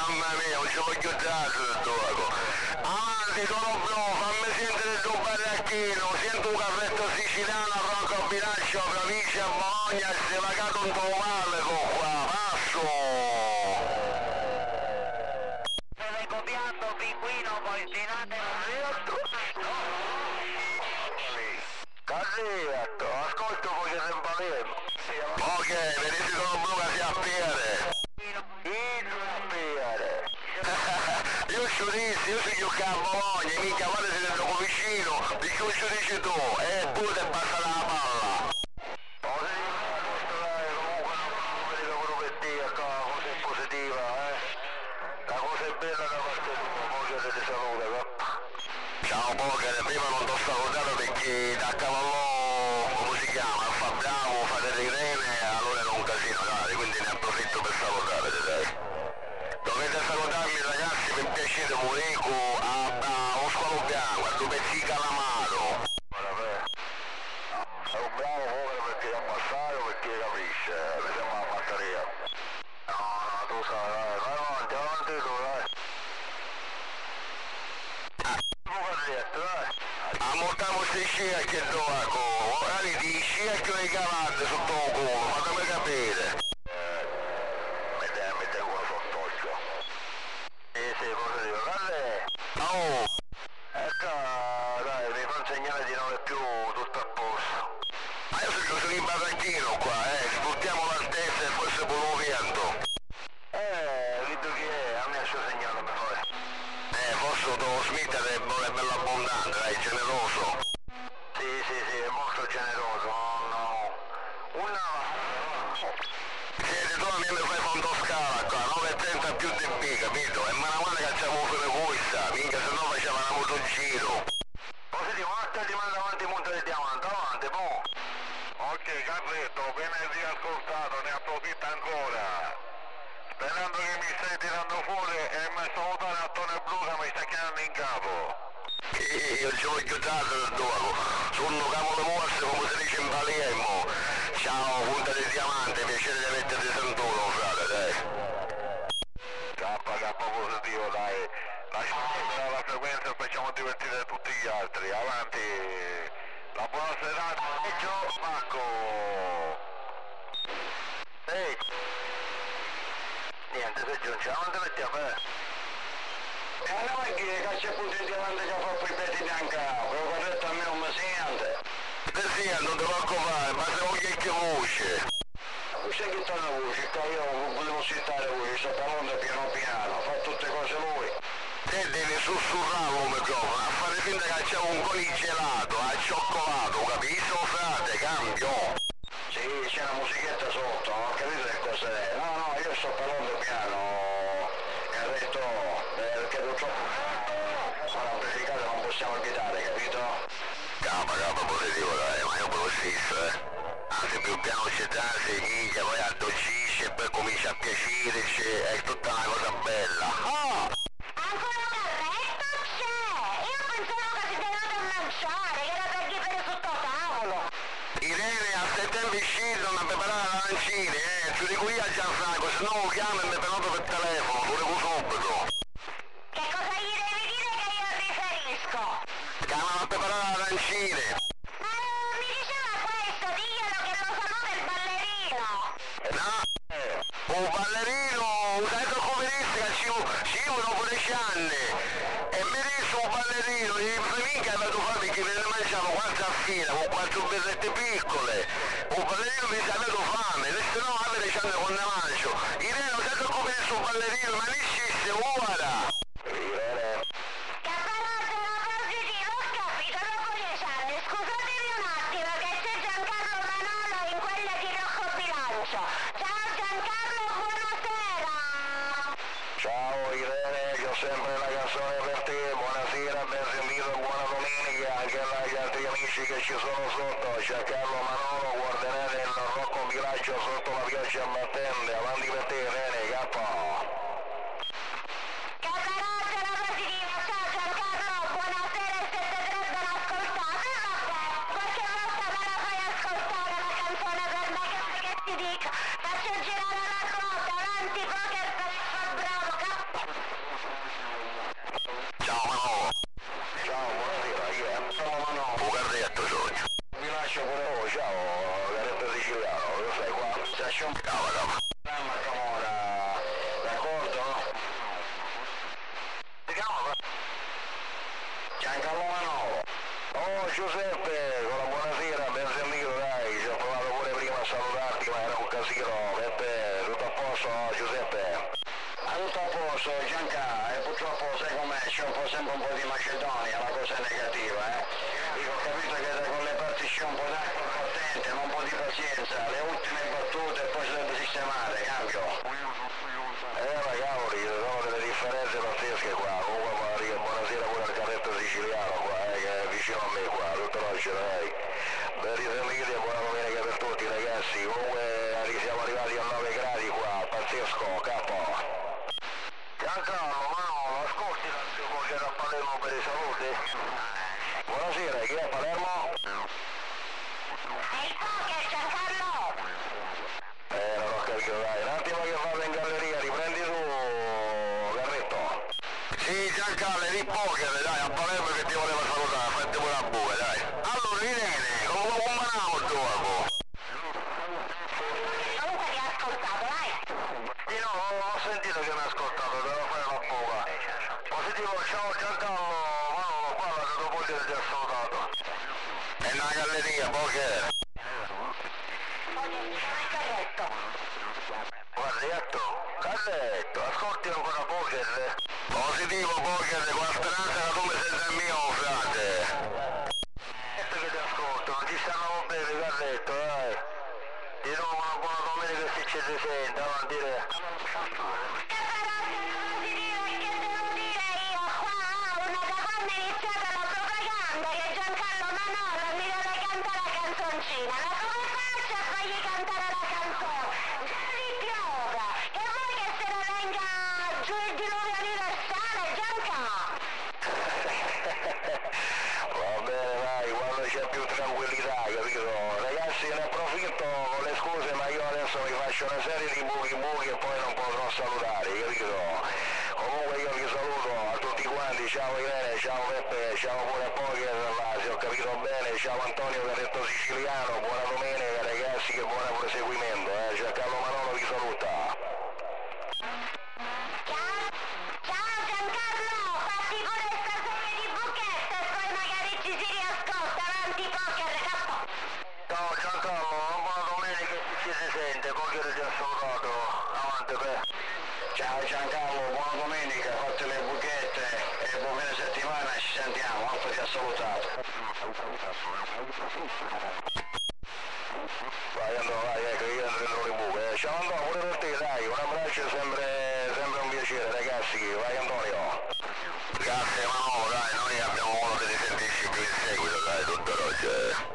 mamma mia, non ci voglio dare il gioco. Avanti, sono blu, fammi sentire il tuo baracchino, sento un caffetto siciliano a Rocco Binaccio, provincia a Bologna, e si pagato un po' male con qua, passo! Stai copiando pinguino, poi tirate Casietto, ascolto voi che sempre lì. Ok, vedete sono blu che si appiere. Io ci dissi, io sono giocare a Bologna, mica guarda se sono vicino, di che ci dici tu, e pure ti passa la palla. Cosa è positiva, la cosa è bella da parte tua, Poker ti saluta, ciao Poker, prima non ti ho salutato perché da cavallo, come si chiama, fa bravo, fate le rene, allora è un casino, dai, quindi ne approfitto per salutare, dai. Dovete salutarmi ragazzi per piacere Murico a Oscolo Bianco, a due pezzi calamaro. È un bravo povero perché è ammazzato, perché capisce, mi sembra una batteria. No, tu sai, vai avanti tu, dai. Ammortiamo queste scie che dopo, magari di scie che ho i cavalli sotto il culo, fatemi capire. Mi tengo sott'occhio. Sì, cosa dico? Guarda! Oh! Ecco, dai, mi fa un segnale di non è più tutto a posto. Ma io sono in baracchino qua, sfruttiamo l'altezza e forse pure un vento. Vedo che è, a me il suo segnale per fare. Forse lo Smith è bello abbondante, dai, generoso. Sì, è molto generoso, no. Siete tu a me mi fai fondo scala qua, 9,30 più di B, capito? E mano a mano che facciamo fare questa, minchia se no facevamo un motogiro. Poi ti manda, ti manda avanti monte di diamante, avanti, po'. Ok, Carletto, appena riascoltato, ne approfitto ancora. Sperando che mi stai tirando fuori e mi salutare a Tone Blu che mi sta chiamando in capo. Io ci voglio dare il dopo, sono capo di morse come si dice in Palermo. Ciao, punta di diamante, piacere di averti sentito, frate, dai. K positivo, dai. Lasciamo stare la frequenza e facciamo divertire tutti gli altri. Avanti. La buona serata. E ciao, Marco. Ehi. Niente, se giunge, non ti metti a me. E allora che c'è punto di diamante che fa poi petti anche, però corretto a me non mi sente. Sì, non ti preoccupare, ma se voglio che voce. Sai che sta la voce, che io non volevo citare voce, sto parlando piano piano, fa tutte cose lui. Te devi sussurrare il microfono, a fare finta che c'è un coligelato, al cioccolato, capisco frate, cambio. Sì, c'è una musichetta sotto, non ho capito che cos'è. No, io sto parlando piano, e ha detto, perché purtroppo con l'amplificatore non possiamo guidare, capito? Capa, positivo dai, ma io quello stesso, Anzi più piano c'è tanti, minchia, poi addolcisce e poi comincia a piacerci, è tutta una cosa bella. Oh! Ancora Carretto c'è! Io pensavo che si tenuto a mangiare, che era per chiedere sotto tavolo! Irene a settembre uscito mi ha preparato l'arancini, ci dico io a Gianfranco, se no lo chiamo e mi prenoto per telefono, lo dico subito. Che cosa gli devi dire che io riferisco? Che mi ha preparato l'arancini. Ma mi diceva questo, diglielo che lo saluta il ballerino! No, un ballerino, un altro comunista ci dopo 10 anni e mi dice un ballerino, gli minchia avevo fatto che me ne mangiavo quattro a fila con quattro birrette piccole, un ballerino mi sa avevo fame, adesso no avere 10 anni con ne mangio, Irene un altro comunista un ballerino, ma ne scisse ora! Che però sono positivo, ho capito, dopo 10 anni, scusatevi un attimo che c'è Giancarlo Manolo in quelle di Rocco Bilancio. Ciao Giancarlo, buonasera! Ciao Irene, che ho sempre la canzone per te, buonasera, ben sentito, buona domenica anche agli altri amici che ci sono sotto, c'è Carlo Manolo, guarderete il Rocco Bilancio sotto la pioggia battente, avanti per te Irene, capo! Che però sono positivo, ciao Giancarlo, buonasera e se te dovrebbero ascoltare, vabbè, qualche volta me la fai ascoltare la canzone per me, che ti dico, faccio girare la ruota, avanti poker per fa bravo, capo! Pronto? Si chiama? Giancarlo Manolo. Oh Giuseppe, con la buonasera, ben sentito dai, ci ho provato pure prima a salutarti ma era un casino, Peppe, tutto a posto Giuseppe? Tutto a posto Gianca, e purtroppo sai com'è, c'è sempre un po' di Macedonia, la cosa è negativa, Dico, ho capito che con le parti c'è un po' d'acqua battente, ma un po' di pazienza, le ultime battute e poi si deve sistemare, cambio. Ma cavoli, sono delle differenze pazzesche qua, comunque Maria, buonasera pure al carretto siciliano qua, che è vicino a me qua, tutto l'oggi dai. Ben risentiti e buona domenica per tutti ragazzi, comunque siamo arrivati a 9 gradi qua, pazzesco, capo. Giancarlo, ma ascolti l'attimo che era a Palermo per i saluti? Buonasera, chi è a Palermo? È il poker, Giancarlo! Non ho capito, dai, un attimo che vado in galleria, riprendi tu, Carretto. Sì, Giancarlo, di poker, dai, a Palermo che ti voleva salutare, fatti pure a bue, dai. Allora, Irene, come manavo il gioco? Comunque ti ha ascoltato, dai! Sì, no, ho sentito che mi ha ascoltato, devo fare la buca. Positivo, ciao Giancarlo, Manolo, qua la vedo poi che ti ha salutato. È una galleria, poker. Corretto. Carletto, ascolti ancora poker? Positivo poker, con la speranza che tu mi senta il mio, frate. Certo che ti ascolto, non ti stanno bene, Carletto, dai. Di nuovo una buona domenica se ci si sente, avanti te. Che parole positive che devo dire io qua, una da quando è iniziata la propaganda che Giancarlo Manolo mi deve cantare la canzoncina, ma come faccio a fargli cantare la canzone? Già piova, che vuoi che se ne venga giù il diluvio universale, Gianca? Va bene, vai, quando c'è più tranquillità, capito? Ragazzi, ne approfitto con le scuse, ma io adesso mi faccio una serie di buchi e poi non potrò salutare, capito? Comunque io vi saluto a tutti quanti, ciao Irene, ciao Peppe, ciao pure Poker, se ho capito bene, ciao Antonio Carretto Siciliano, buona domenica ragazzi, che buon proseguimento, Giancarlo Manolo vi saluta. Ciao Giancarlo, fatti pure sta serie di buchette e poi magari ci si riascolta, avanti poker, capo! Ciao Giancarlo, buona domenica e ci si sente, Poker ti ha salutato, avanti te. Ciao Giancarlo, buona domenica, fate le buchette e buon fine settimana, ci sentiamo, Alfa ti ha salutato. Vai Andò, vai, ecco, io entro le buche. Ciao Andò, pure per te, dai, un abbraccio, sempre un piacere ragazzi, vai Antonio. Grazie Manolo, dai, noi abbiamo modo di sentirci più in seguito, dai, tutto oggi.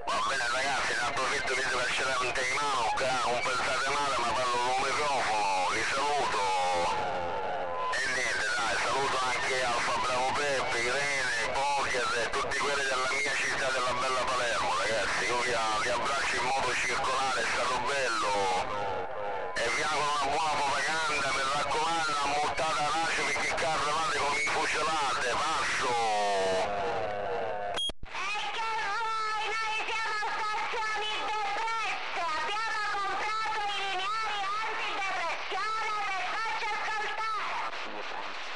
Va bene ragazzi, ne approfitto visto che ce l'ho in mano, non pensate male, ma parlo con un microfono, vi saluto. E niente, dai, saluto anche Alfa Bravo Peppe, Irene, Poker e tutti quelli della mia città della bella Palermo, ragazzi. Io vi abbraccio in modo circolare, è stato bello. E vi auguro una buona propaganda, mi raccomando, ammortate a lascio perché il carro avanti con i fucilate, passo! E che vuoi? Noi siamo stazioni depresse, abbiamo comprato i lineari antidepressione per farci ascoltare.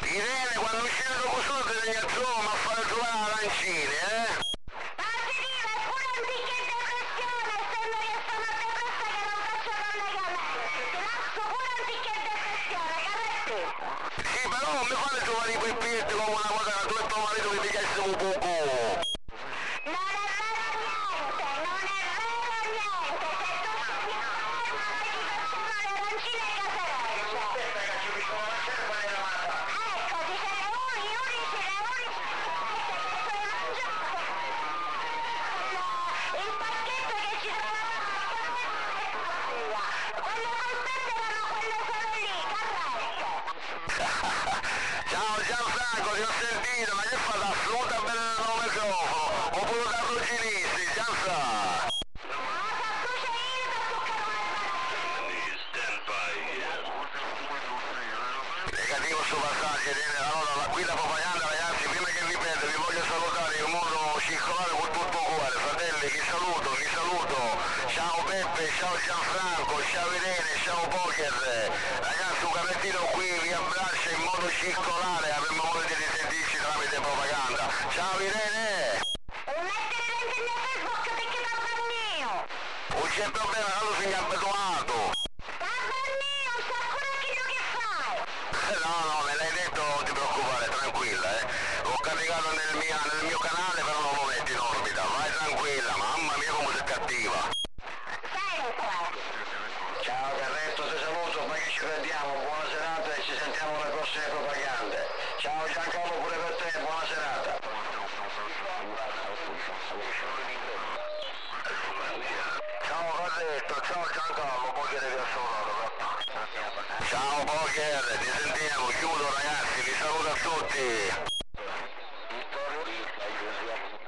Irene, quando uscite dopo solo ti devi insomma a fare trovare arancine, Positiva e pure anziché depressione, essendo che sono depressa che non faccio collegamenti. Ti lascio pure anziché depressione, Carretti. Sì, però non mi fate trovare i pippetti come una cosa che tu e tuo marito vi pigliassimo un poco. Non è vero niente, non è vero niente. Se tu mi fermi, noi ti facciamo le arancine caserecce. Ecco, dice le unici, il pacchetto che ci trovavamo quelle polpette erano quelle solo lì, Carretto. Ciao Gianfranco, ti ho sentito, ma che fa da assoluta bene nel microfono? Oppure da ruginisti, Gianfranco? Negativo sto passaggio, allora la guida propaganda ragazzi, prima che ripeto vi voglio salutare in modo circolare con tutto il cuore, fratelli, vi saluto, ciao Peppe, ciao Gianfranco, ciao Irene, ciao Poker, ragazzi un sentito qui vi abbraccia in modo circolare, avremmo modo di risentirci tramite propaganda. Ciao Irene! E mettere link nel Facebook perché papà è mio! Non c'è problema, tanto sei abituato! Papà è mio, sta ancora quello che fai! No, me l'hai detto, non ti preoccupare, tranquilla, L'ho caricato nel mio canale, però non lo metti in orbita, vai tranquilla, mamma mia come sei cattiva! Sempre! Ciao Carretto, ti saluto, poi che ci vediamo, buona serata e ci sentiamo alle prossime propagande. Ciao Giancarlo pure per te, buona serata. Ciao Carretto, ciao Giancarlo, Poker vi ha salutato. Ciao Poker, ti sentiamo, chiudo ragazzi, vi saluto a tutti.